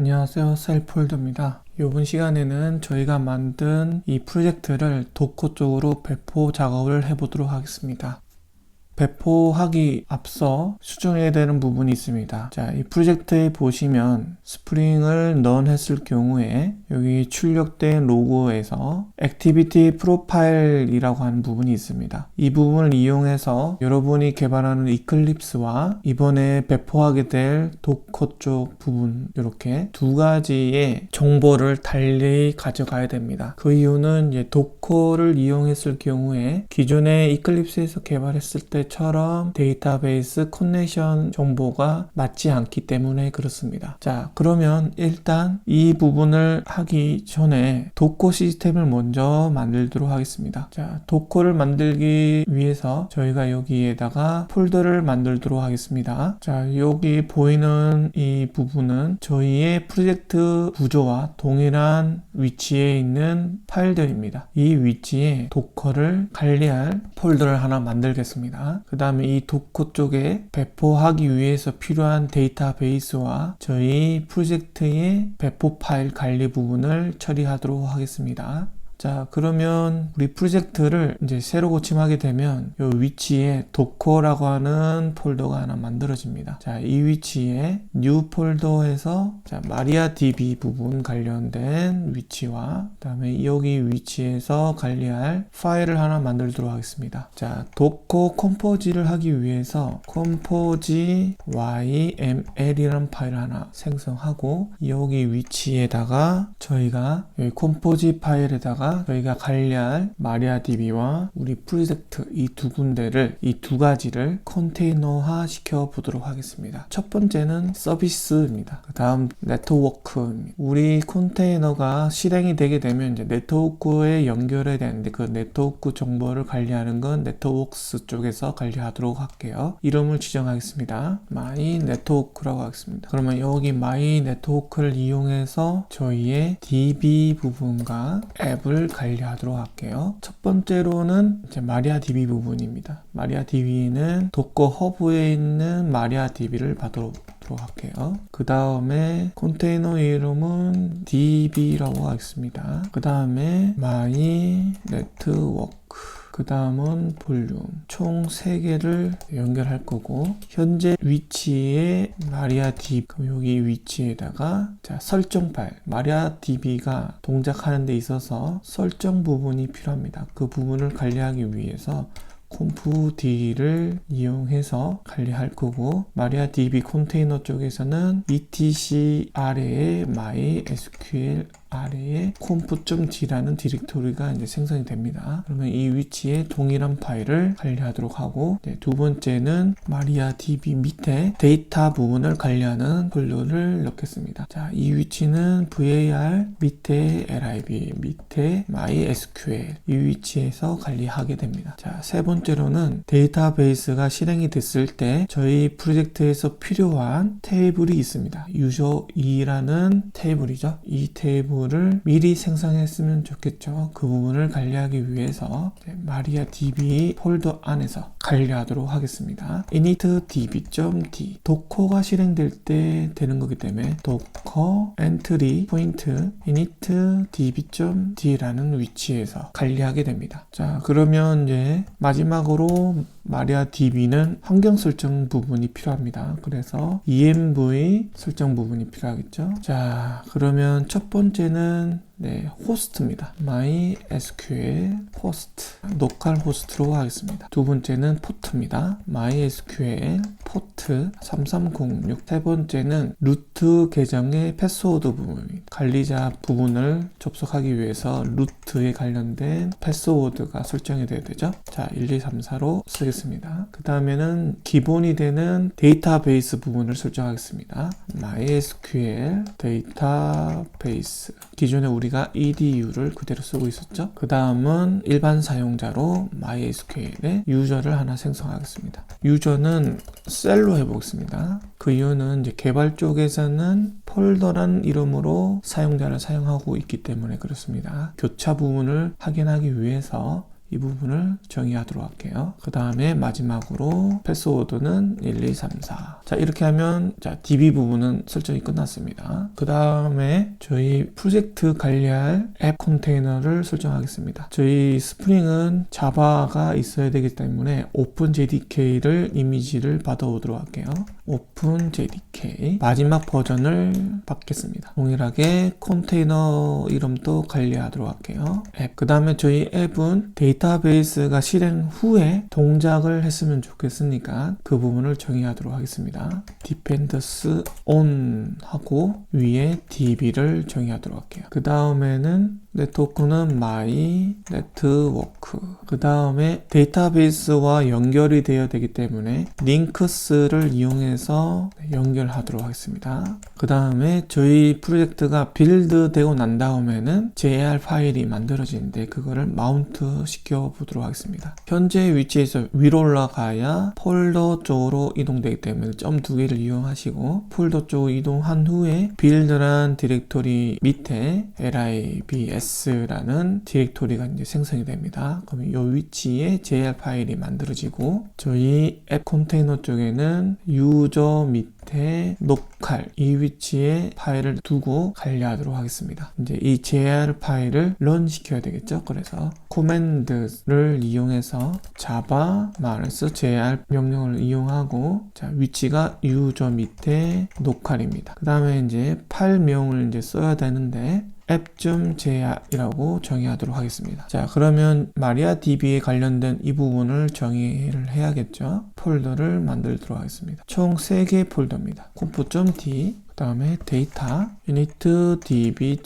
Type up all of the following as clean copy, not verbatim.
안녕하세요, 셀폴더입니다. 이번 시간에는 저희가 만든 이 프로젝트를 도커 쪽으로 배포 작업을 해보도록 하겠습니다. 배포하기 앞서 수정해야 되는 부분이 있습니다. 자, 이 프로젝트에 보시면 스프링을 넌했을 경우에 여기 출력된 로고에서 액티비티 프로파일이라고 하는 부분이 있습니다. 이 부분을 이용해서 여러분이 개발하는 이클립스와 이번에 배포하게 될 도커 쪽 부분, 이렇게 두 가지의 정보를 달리 가져가야 됩니다. 그 이유는 이제 도커를 이용했을 경우에 기존의 이클립스에서 개발했을 때 처럼 데이터베이스 커넥션 정보가 맞지 않기 때문에 그렇습니다. 자, 그러면 일단 이 부분을 하기 전에 도커 시스템을 먼저 만들도록 하겠습니다. 자, 도커를 만들기 위해서 저희가 여기에다가 폴더를 만들도록 하겠습니다. 자, 여기 보이는 이 부분은 저희의 프로젝트 구조와 동일한 위치에 있는 파일들입니다. 이 위치에 도커를 관리할 폴더를 하나 만들겠습니다. 그 다음에 이 도커 쪽에 배포하기 위해서 필요한 데이터베이스와 저희 프로젝트의 배포 파일 관리 부분을 처리하도록 하겠습니다. 자, 그러면 우리 프로젝트를 이제 새로 고침하게 되면 이 위치에 도커라고 하는 폴더가 하나 만들어집니다. 자, 이 위치에 new 폴더에서 자, MariaDB 부분 관련된 위치와 그다음에 여기 위치에서 관리할 파일을 하나 만들도록 하겠습니다. 자, 도커 컴포지를 하기 위해서 컴포지 yml이라는 파일을 하나 생성하고 여기 위치에다가 저희가 여기 컴포지 파일에다가 저희가 관리할 MariaDB와 우리 프로젝트 이 두 군데를, 이 두 가지를 컨테이너화 시켜 보도록 하겠습니다. 첫 번째는 서비스입니다. 그 다음 네트워크입니다. 우리 컨테이너가 실행이 되게 되면 이제 네트워크에 연결해야 되는데 그 네트워크 정보를 관리하는 건 네트워크스 쪽에서 관리하도록 할게요. 이름을 지정하겠습니다. My Network라고 하겠습니다. 그러면 여기 My Network를 이용해서 저희의 DB 부분과 앱을 관리하도록 할게요. 첫 번째로는 이제 MariaDB 부분입니다. MariaDB는 도커 허브에 있는 MariaDB를 받도록 할게요. 그 다음에 컨테이너 이름은 db라고 하겠습니다. 그 다음에 my network, 그 다음은 볼륨, 총 3개를 연결할 거고 현재 위치에 MariaDB, 여기 위치에다가 자, 설정 파일, MariaDB가 동작하는 데 있어서 설정 부분이 필요합니다. 그 부분을 관리하기 위해서 conf-d를 이용해서 관리할 거고 MariaDB 컨테이너 쪽에서는 etc 아래에 MySQL 아래에 conf.d라는 디렉토리가 이제 생성이 됩니다. 그러면 이 위치에 동일한 파일을 관리하도록 하고 두 번째는 MariaDB 밑에 데이터 부분을 관리하는 폴더를 넣겠습니다. 자, 이 위치는 var 밑에 lib 밑에 MySQL 이 위치에서 관리하게 됩니다. 자, 세 번째로는 데이터베이스가 실행이 됐을 때 저희 프로젝트에서 필요한 테이블이 있습니다. user2라는 테이블이죠. 이 테이블 를 미리 생성했으면 좋겠죠. 그 부분을 관리하기 위해서 MariaDB 폴더 안에서 관리하도록 하겠습니다. initdb.d 도커가 실행될 때 되는 거기 때문에 docker entry point initdb.d라는 위치에서 관리하게 됩니다. 자, 그러면 이제 마지막으로 MariaDB는 환경 설정 부분이 필요합니다. 그래서 env 설정 부분이 필요하겠죠. 자, 그러면 첫 번째는 호스트입니다. MySQL 호스트, 로컬 호스트로 하겠습니다. 두 번째는 포트입니다. MySQL 포트 3306. 세 번째는 루트 계정의 패스워드 부분입니다. 관리자 부분을 접속하기 위해서 루트에 관련된 패스워드가 설정이 돼야 되죠. 자, 1234로 쓰겠습니다. 그 다음에는 기본이 되는 데이터베이스 부분을 설정하겠습니다. MySQL 데이터베이스. 기존에 우리가 edu를 그대로 쓰고 있었죠. 그 다음은 일반 사용자로 MySQL의 유저를 하나 생성하겠습니다. 유저는 셀로 해보겠습니다. 그 이유는 이제 개발 쪽에서는 폴더라는 이름으로 사용자를 사용하고 있기 때문에 그렇습니다. 교차 부분을 확인하기 위해서 이 부분을 정의하도록 할게요. 그 다음에 마지막으로 패스워드는 1, 2, 3, 4. 자, 이렇게 하면 자, DB 부분은 설정이 끝났습니다. 그 다음에 저희 프로젝트 관리할 앱 컨테이너를 설정하겠습니다. 저희 스프링은 자바가 있어야 되기 때문에 OpenJDK를 이미지를 받아오도록 할게요. OpenJDK 마지막 버전을 받겠습니다. 동일하게 컨테이너 이름도 관리하도록 할게요. 앱. 그 다음에 저희 앱은 데이터베이스가 실행 후에 동작을 했으면 좋겠으니까 그 부분을 정의하도록 하겠습니다. Dependence on 하고 위에 DB를 정의하도록 할게요. 그 다음에는 네트워크는 my network. 그 다음에 데이터베이스와 연결이 되어야 되기 때문에 링크스를 이용해서 연결하도록 하겠습니다. 그 다음에 저희 프로젝트가 빌드 되고 난 다음에는 JR 파일이 만들어지는데 그거를 마운트 시켜 보도록 하겠습니다. 현재 위치에서 위로 올라가야 폴더 쪽으로 이동되기 때문에 점 두 개를 이용하시고 폴더 쪽으로 이동한 후에 빌드란 디렉토리 밑에 libs라는 디렉토리가 이제 생성이 됩니다. 그럼 이 위치에 JR 파일이 만들어지고 저희 앱 컨테이너 쪽에는 유저 밑에 노칼 이 위치에 파일을 두고 관리하도록 하겠습니다. 이제 이 JR 파일을 런 시켜야 되겠죠. 그래서 코맨드를 이용해서 java-jr 명령을 이용하고 자, 위치가 유저 밑에 노칼입니다. 그 다음에 이제 파일명을 이제 써야 되는데 app.jr이라고 정의하도록 하겠습니다. 자, 그러면 MariaDB에 관련된 이 부분을 정의를 해야겠죠. 폴더를 만들도록 하겠습니다. 총 3개 폴더입니다. conf.d 그 다음에 데이터 initdb.d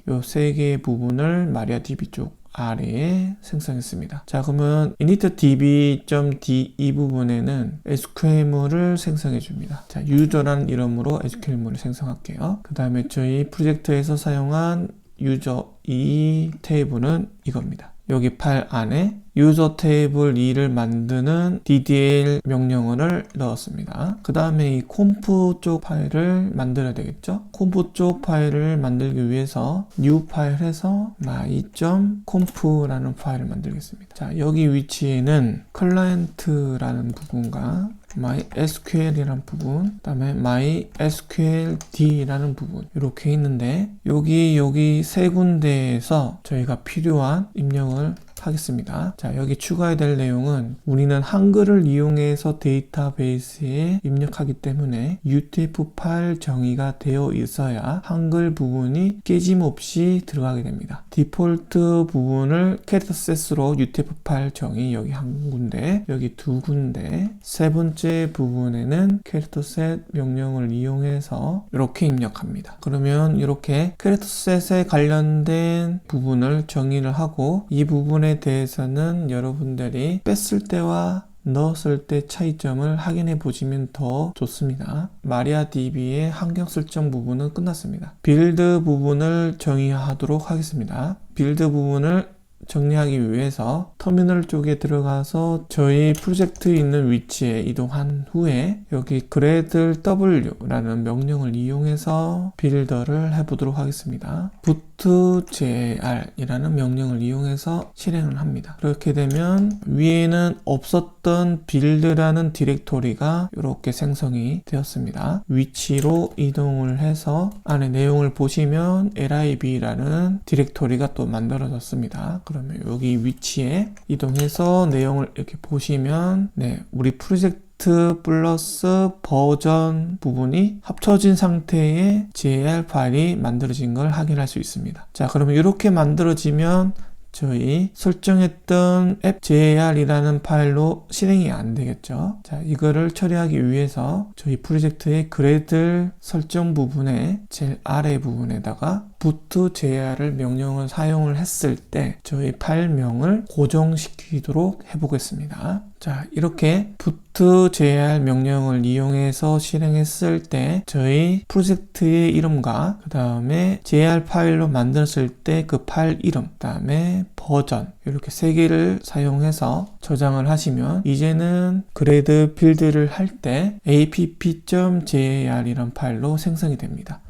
요 3개의 부분을 MariaDB 쪽 아래에 생성했습니다. 자, 그러면 initdb.d 이 부분에는 SQL물을 생성해 줍니다. 자, 유저라는 이름으로 SQL물을 생성할게요. 그 다음에 저희 프로젝트에서 사용한 유저 이 테이블은 이겁니다. 여기 파일 안에 유저 테이블 2를 만드는 ddl 명령어를 넣었습니다. 그 다음에 이 콤프 쪽 파일을 만들어야 되겠죠. 콤프 쪽 파일을 만들기 위해서 new 파일 해서 my.conf라는 파일을 만들겠습니다. 자, 여기 위치에는 클라이언트라는 부분과 MySQL이라는 부분, 그 다음에 MySQLD라는 부분 이렇게 있는데 여기 세 군데에서 저희가 필요한 입력을 하겠습니다. 자, 여기 추가해야 될 내용은 우리는 한글을 이용해서 데이터베이스에 입력하기 때문에 UTF-8 정의가 되어 있어야 한글 부분이 깨짐없이 들어가게 됩니다. 디폴트 부분을 캐릭터셋으로 UTF-8 정의 여기 한 군데, 여기 두 군데, 세 번째 부분에는 캐릭터셋 명령을 이용해서 이렇게 입력합니다. 그러면 이렇게 캐릭터셋에 관련된 부분을 정의를 하고 이 부분에 대해서는 여러분들이 뺐을 때와 넣었을 때 차이점을 확인해 보시면 더 좋습니다. MariaDB의 환경 설정 부분은 끝났습니다. 빌드 부분을 정의하도록 하겠습니다. 빌드 부분을 정리하기 위해서 터미널 쪽에 들어가서 저희 프로젝트에 있는 위치에 이동한 후에 여기 gradw라는 명령을 이용해서 빌더를 해보도록 하겠습니다. bootjr이라는 명령을 이용해서 실행을 합니다. 그렇게 되면 위에는 없었던 빌드라는 디렉토리가 이렇게 생성이 되었습니다. 위치로 이동을 해서 안에 내용을 보시면 lib라는 디렉토리가 또 만들어졌습니다. 그러면 여기 위치에 이동해서 내용을 이렇게 보시면 우리 프로젝트 플러스 버전 부분이 합쳐진 상태의 JR 파일이 만들어진 걸 확인할 수 있습니다. 자, 그러면 이렇게 만들어지면 저희 설정했던 앱 JR이라는 파일로 실행이 안 되겠죠. 자, 이거를 처리하기 위해서 저희 프로젝트의 그래들 설정 부분에 제일 아래 부분에다가 bootjr을 명령을 사용을 했을 때 저희 파일명을 고정시키도록 해보겠습니다. 자, 이렇게 bootjr 명령을 이용해서 실행했을 때 저희 프로젝트의 이름과 그 다음에 JR 파일로 만들었을 때 그 파일 이름, 그 다음에 버전 이렇게 세 개를 사용해서 저장을 하시면 이제는 그래드 필드를 할 때 app.jar이란 파일로 생성이 됩니다.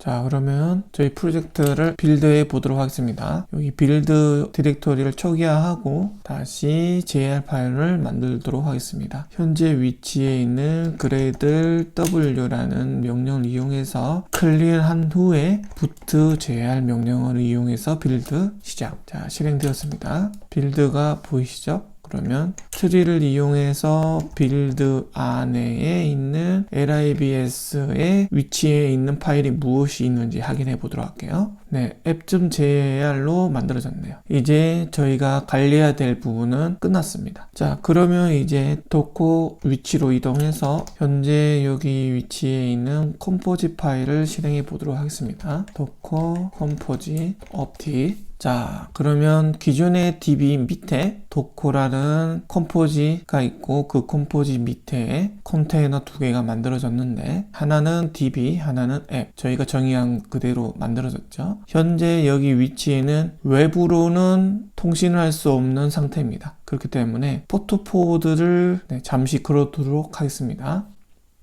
자, 그러면 저희 프로젝트를 빌드해 보도록 하겠습니다. 여기 빌드 디렉토리를 초기화하고 다시 JR 파일을 만들도록 하겠습니다. 현재 위치에 있는 gradle w라는 명령을 이용해서 클리어한 후에 put JR 명령을 이용해서 빌드 시작. 자, 실행되었습니다. 빌드가 보이시죠? 그러면 트리를 이용해서 빌드 안에 있는 libs의 위치에 있는 파일이 무엇이 있는지 확인해 보도록 할게요. 네, app.jar로 만들어졌네요. 이제 저희가 관리해야 될 부분은 끝났습니다. 자, 그러면 이제 도커 위치로 이동해서 현재 여기 위치에 있는 컴포지 파일을 실행해 보도록 하겠습니다. 도커 컴포지 업티. 자, 그러면 기존의 DB 밑에 도커라는 컴포지가 있고 그 컴포지 밑에 컨테이너 두 개가 만들어졌는데 하나는 DB, 하나는 앱. 저희가 정의한 그대로 만들어졌죠. 현재 여기 위치에는 외부로는 통신을 할 수 없는 상태입니다. 그렇기 때문에 포트 포워드를 잠시 걸어두도록 하겠습니다.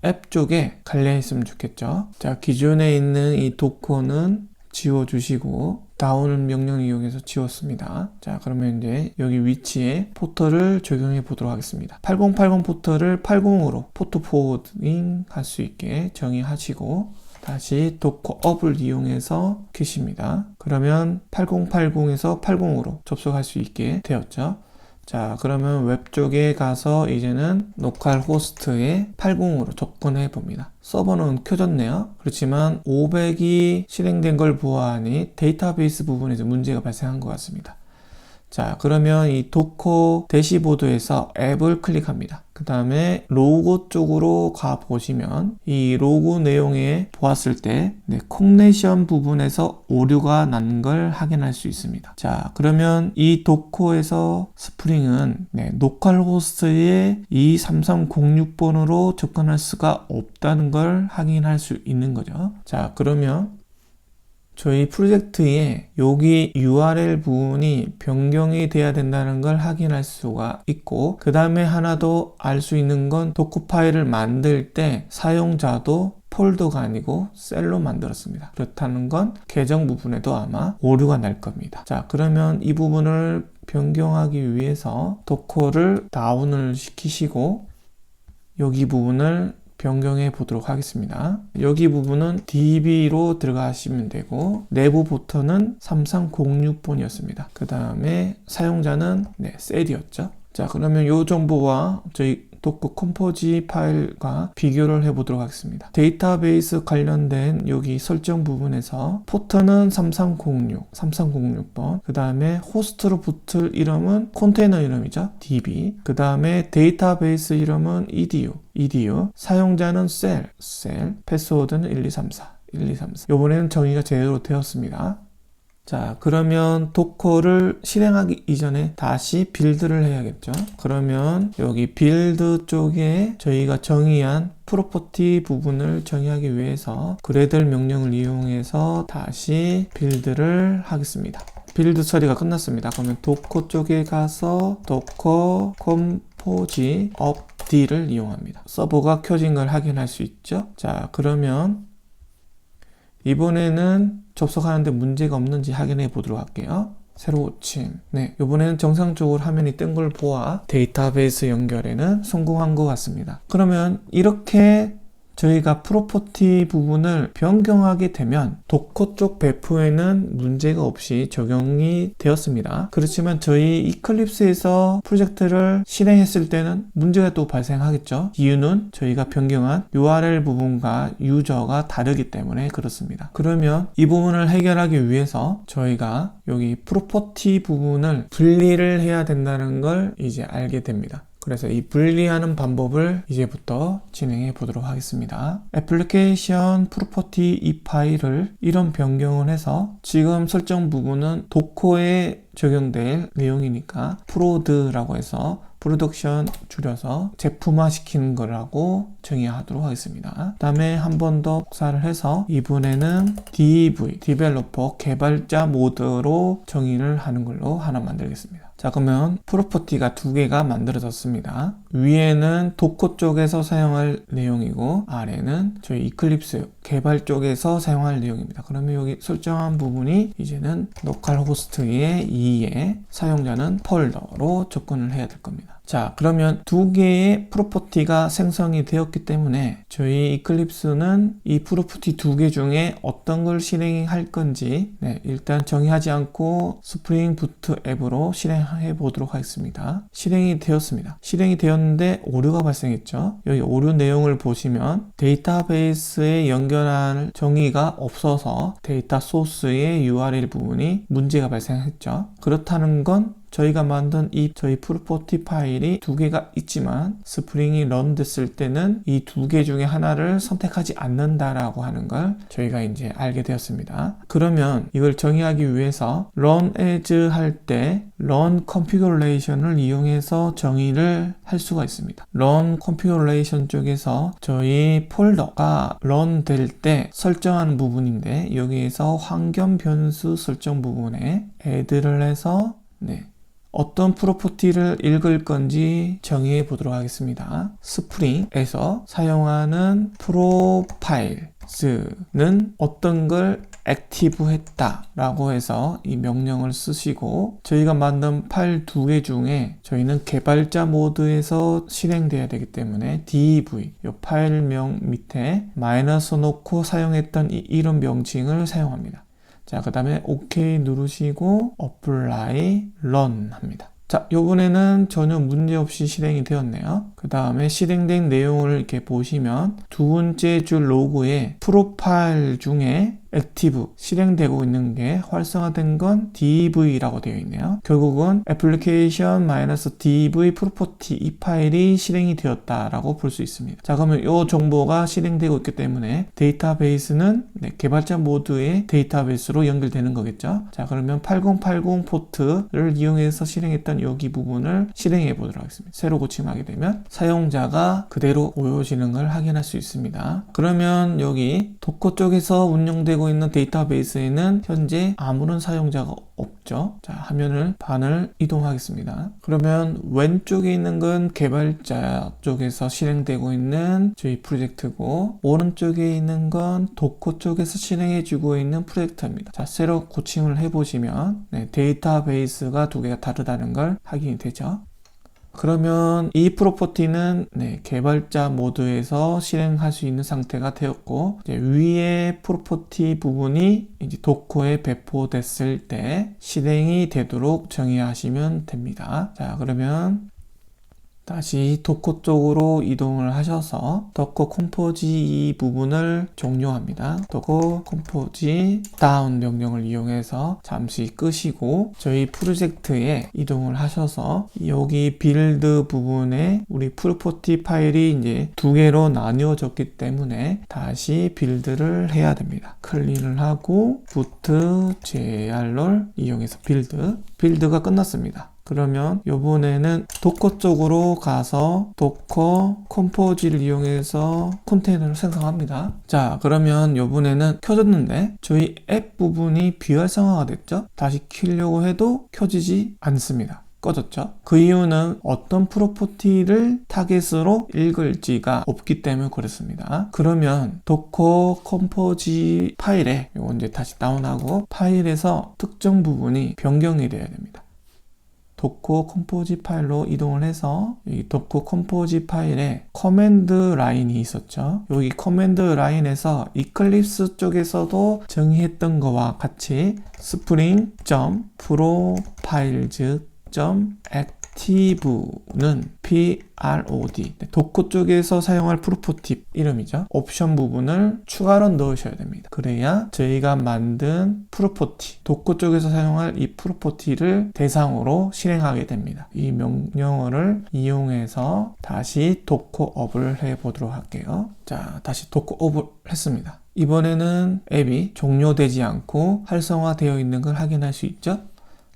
앱 쪽에 관리했으면 좋겠죠. 자, 기존에 있는 이 도커는 지워주시고 다운 명령을 이용해서 지웠습니다. 자, 그러면 이제 여기 위치에 포터를 적용해 보도록 하겠습니다. 8080 포터를 80으로 포트 포워딩 할 수 있게 정의하시고 다시 도커 업을 이용해서 켜십니다. 그러면 8080에서 80으로 접속할 수 있게 되었죠. 자, 그러면 웹 쪽에 가서 이제는 로컬 호스트에 80으로 접근해 봅니다. 서버는 켜졌네요. 그렇지만 500이 실행된 걸 보아하니 데이터베이스 부분에서 문제가 발생한 것 같습니다. 자, 그러면 이 도커 대시보드에서 앱을 클릭합니다. 그 다음에 로고 쪽으로 가 보시면 이 로고 내용에 보았을 때 콩네션 부분에서 오류가 난 걸 확인할 수 있습니다. 자, 그러면 이 도커에서 스프링은 로컬 호스트의 이 3306번으로 접근할 수가 없다는 걸 확인할 수 있는 거죠. 자, 그러면 저희 프로젝트에 여기 URL 부분이 변경이 돼야 된다는 걸 확인할 수가 있고 그 다음에 하나 더 알 수 있는 건 도커 파일을 만들 때 사용자도 폴더가 아니고 셀로 만들었습니다. 그렇다는 건 계정 부분에도 아마 오류가 날 겁니다. 자, 그러면 이 부분을 변경하기 위해서 도커를 다운을 시키시고 여기 부분을 변경해 보도록 하겠습니다. 여기 부분은 DB로 들어가시면 되고 내부 포트는 3306번이었습니다. 그 다음에 사용자는 셀이었죠. 자, 그러면 이 정보와 저희 도커 컴포지 파일과 비교를 해보도록 하겠습니다. 데이터베이스 관련된 여기 설정 부분에서 포트는 3306번 그 다음에 호스트로 붙을 이름은 컨테이너 이름이죠. DB 그 다음에 데이터베이스 이름은 EDU 사용자는 셀 패스워드는 1234 이번에는 정의가 제대로 되었습니다. 자, 그러면 도커를 실행하기 이전에 다시 빌드를 해야겠죠. 그러면 여기 빌드 쪽에 저희가 정의한 프로퍼티 부분을 정의하기 위해서 gradle 명령을 이용해서 다시 빌드를 하겠습니다. 빌드 처리가 끝났습니다. 그러면 도커 쪽에 가서 도커 컴포지 업D를 이용합니다. 서버가 켜진 걸 확인할 수 있죠. 자, 그러면 이번에는 접속하는데 문제가 없는지 확인해 보도록 할게요. 새로 고침. 이번에는 정상적으로 화면이 뜬 걸 보아 데이터베이스 연결에는 성공한 것 같습니다. 그러면 이렇게 저희가 프로퍼티 부분을 변경하게 되면 도커 쪽 배포에는 문제가 없이 적용이 되었습니다. 그렇지만 저희 이클립스에서 프로젝트를 실행했을 때는 문제가 또 발생하겠죠. 이유는 저희가 변경한 URL 부분과 유저가 다르기 때문에 그렇습니다. 그러면 이 부분을 해결하기 위해서 저희가 여기 프로퍼티 부분을 분리를 해야 된다는 걸 이제 알게 됩니다. 그래서 이 분리하는 방법을 이제부터 진행해 보도록 하겠습니다. 애플리케이션 프로퍼티 이 파일을 이런 변경을 해서 지금 설정 부분은 도커에 적용될 내용이니까 프로드라고 해서 프로덕션 줄여서 제품화 시키는 거라고 정의하도록 하겠습니다. 그 다음에 한 번 더 복사를 해서 이번에는 DV, 디벨로퍼 개발자 모드로 정의를 하는 걸로 하나 만들겠습니다. 자, 그러면 프로퍼티가 두 개가 만들어졌습니다. 위에는 도커 쪽에서 사용할 내용이고 아래는 저희 이클립스 개발 쪽에서 사용할 내용입니다. 그러면 여기 설정한 부분이 이제는 로컬호스트의 2에 사용자는 폴더로 접근을 해야 될 겁니다. 자, 그러면 두 개의 프로퍼티가 생성이 되었기 때문에 저희 이클립스는 이 프로퍼티 두 개 중에 어떤 걸 실행할 건지 일단 정의하지 않고 스프링 부트 앱으로 실행해 보도록 하겠습니다. 실행이 되었습니다. 실행이 되었는데 오류가 발생했죠. 여기 오류 내용을 보시면 데이터베이스에 연결할 정의가 없어서 데이터 소스의 URL 부분이 문제가 발생했죠. 그렇다는 건 저희가 만든 저희 프로퍼티 파일이 두 개가 있지만 스프링이 런 됐을 때는 이 두 개 중에 하나를 선택하지 않는다라고 하는 걸 저희가 이제 알게 되었습니다. 그러면 이걸 정의하기 위해서 run as 할 때 run configuration을 이용해서 정의를 할 수가 있습니다. run configuration 쪽에서 저희 폴더가 run 될 때 설정하는 부분인데 여기에서 환경 변수 설정 부분에 add를 해서 어떤 프로퍼티를 읽을 건지 정의해 보도록 하겠습니다. 스프링에서 사용하는 프로파일즈는 어떤 걸 액티브 했다 라고 해서 이 명령을 쓰시고 저희가 만든 파일 두 개 중에 저희는 개발자 모드에서 실행돼야 되기 때문에 dev 이 파일명 밑에 마이너스 놓고 사용했던 이 이름 명칭을 사용합니다. 자, 그 다음에 OK 누르시고 apply run 합니다. 자, 요번에는 전혀 문제없이 실행이 되었네요. 그 다음에 실행된 내용을 이렇게 보시면 두 번째 줄 로그에 프로파일 중에 액티브 실행되고 있는 게 활성화된 건 dev라고 되어 있네요. 결국은 application-dev property 이 파일이 실행이 되었다라고 볼 수 있습니다. 자, 그러면 이 정보가 실행되고 있기 때문에 데이터베이스는 개발자 모드의 데이터베이스로 연결되는 거겠죠. 자, 그러면 8080 포트를 이용해서 실행했던 여기 부분을 실행해 보도록 하겠습니다. 새로 고침하게 되면 사용자가 그대로 오요지는 걸 확인할 수 있습니다. 그러면 여기 도커 쪽에서 운영되고 있는 데이터베이스에는 현재 아무런 사용자가 없죠. 자, 화면을 반을 이동하겠습니다. 그러면 왼쪽에 있는 건 개발자 쪽에서 실행되고 있는 저희 프로젝트고 오른쪽에 있는 건 도커 쪽에서 실행해주고 있는 프로젝트입니다. 자, 새로 고침을 해보시면 데이터베이스가 두 개가 다르다는 걸 확인이 되죠. 그러면 이 프로퍼티는 개발자 모드에서 실행할 수 있는 상태가 되었고 이제 위에 프로퍼티 부분이 이제 도커에 배포됐을 때 실행이 되도록 정의하시면 됩니다. 자, 그러면 다시 도커 쪽으로 이동을 하셔서 도커 컴포지 이 부분을 종료합니다. 도커 컴포지 다운 명령을 이용해서 잠시 끄시고 저희 프로젝트에 이동을 하셔서 여기 빌드 부분에 우리 프로퍼티 파일이 이제 두 개로 나뉘어졌기 때문에 다시 빌드를 해야 됩니다. 클릭을 하고 부트 JR를 이용해서 빌드가 끝났습니다. 그러면 이번에는 도커 쪽으로 가서 도커 컴포지를 이용해서 컨테이너를 생성합니다. 자, 그러면 이번에는 켜졌는데 저희 앱 부분이 비활성화가 됐죠? 다시 켜려고 해도 켜지지 않습니다. 꺼졌죠? 그 이유는 어떤 프로퍼티를 타겟으로 읽을지가 없기 때문에 그렇습니다. 그러면 도커 컴포지 파일에 이거 이제 다시 다운하고 파일에서 특정 부분이 변경이 돼야 됩니다. 도커 컴포지 파일로 이동을 해서 이 도커 컴포지 파일에 커맨드 라인이 있었죠. 여기 커맨드 라인에서 이클립스 쪽에서도 정의했던 거와 같이 spring.profiles.active는 prod 도커 쪽에서 사용할 프로퍼티 이름이죠. 옵션 부분을 추가로 넣으셔야 됩니다. 그래야 저희가 만든 프로퍼티 도커 쪽에서 사용할 이 프로퍼티를 대상으로 실행하게 됩니다. 이 명령어를 이용해서 다시 도커 업을 해 보도록 할게요. 자, 다시 도커 업을 했습니다. 이번에는 앱이 종료되지 않고 활성화되어 있는 걸 확인할 수 있죠.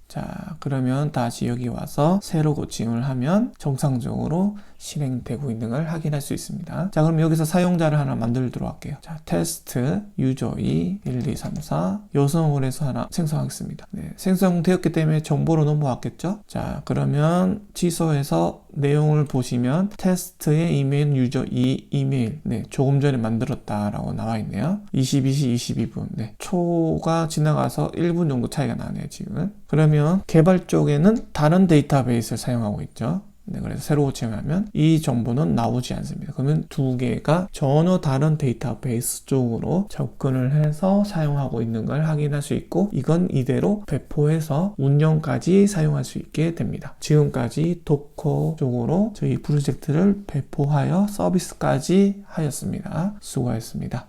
자, 그러면 다시 여기 와서 새로 고침을 하면 정상적으로 실행되고 있는 걸 확인할 수 있습니다. 자, 그럼 여기서 사용자를 하나 만들도록 할게요. 자, 테스트 유저 2 1, 2, 3, 4 요성을 해서 하나 생성하겠습니다. 네, 생성되었기 때문에 정보로 넘어왔겠죠? 자, 그러면 취소해서 내용을 보시면 테스트의 이메일 유저 2 이메일 네, 조금 전에 만들었다라고 나와 있네요. 22시 22분 네, 초가 지나가서 1분 정도 차이가 나네요 지금. 그러면 개발 쪽에는 다른 데이터베이스를 사용하고 있죠. 네, 그래서 새로 고침하면 이 정보는 나오지 않습니다. 그러면 두 개가 전혀 다른 데이터베이스 쪽으로 접근을 해서 사용하고 있는 걸 확인할 수 있고, 이건 이대로 배포해서 운영까지 사용할 수 있게 됩니다. 지금까지 도커 쪽으로 저희 프로젝트를 배포하여 서비스까지 하였습니다. 수고하셨습니다.